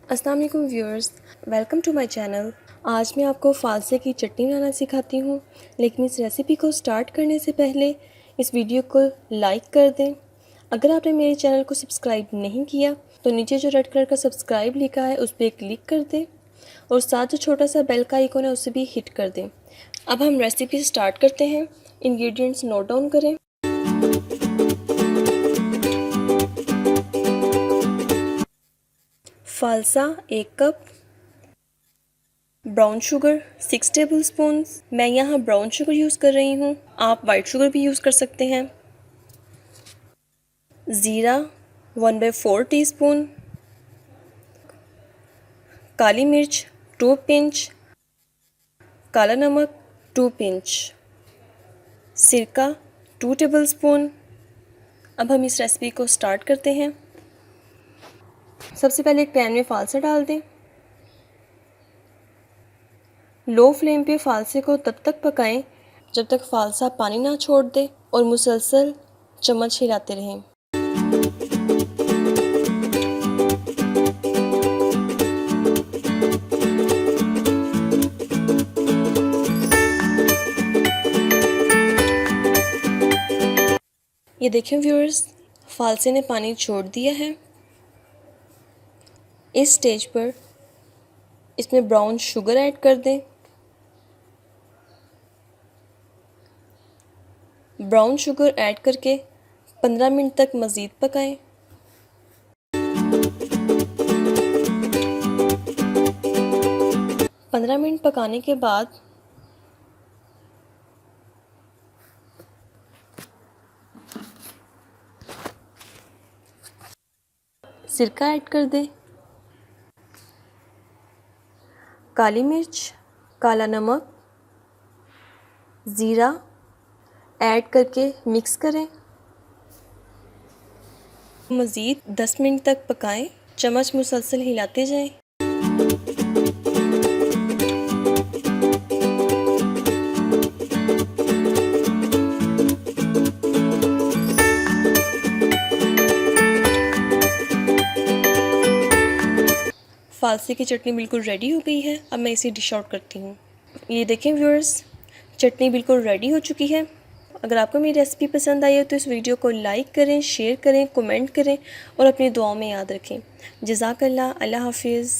अस्सलाम वालेकुम viewers, welcome to my channel. आज मैं आपको फालसे की चटनी बनाना सिखाती हूँ, लेकिन इस रेसिपी को स्टार्ट करने से पहले इस वीडियो को लाइक कर दें। अगर आपने मेरे चैनल को सब्सक्राइब नहीं किया तो नीचे जो रेड कलर का सब्सक्राइब लिखा है उस पर क्लिक कर दें और साथ जो छोटा सा बेल का आइकॉन है उसे भी हिट कर दें। अब हम रेसिपी स्टार्ट करते हैं। इंग्रेडिएंट्स नोट डाउन करें। फालसा 1 कप, ब्राउन शुगर 6 टेबलस्पून। मैं यहाँ ब्राउन शुगर यूज़ कर रही हूँ, आप वाइट शुगर भी यूज़ कर सकते हैं। ज़ीरा 1/4 टीस्पून, काली मिर्च 2 पिंच, काला नमक 2 पिंच, सिरका 2 टेबलस्पून। अब हम इस रेसिपी को स्टार्ट करते हैं। सबसे पहले एक पैन में फालसा डाल दें। लो फ्लेम पे फालसे को तब तक पकाएं जब तक फालसा पानी ना छोड़ दे और मुसलसल चम्मच हिलाते रहें। ये देखें व्यूअर्स, फालसे ने पानी छोड़ दिया है। इस स्टेज पर इसमें ब्राउन शुगर ऐड कर दें। ब्राउन शुगर ऐड करके 15 मिनट तक मज़ीद पकाएं। पंद्रह मिनट पकाने के बाद सिरका ऐड कर दें। काली मिर्च, काला नमक, ज़ीरा ऐड करके मिक्स करें। मज़ीद 10 मिनट तक पकाएं, चम्मच मुसलसल हिलाते जाएं। फालसे की चटनी बिल्कुल रेडी हो गई है। अब मैं इसे डिश आउट करती हूँ। ये देखें व्यूअर्स, चटनी बिल्कुल रेडी हो चुकी है। अगर आपको मेरी रेसिपी पसंद आई हो तो इस वीडियो को लाइक करें, शेयर करें, कमेंट करें और अपनी दुआओं में याद रखें। जज़ाकल्लाह। अल्लाह हाफिज़।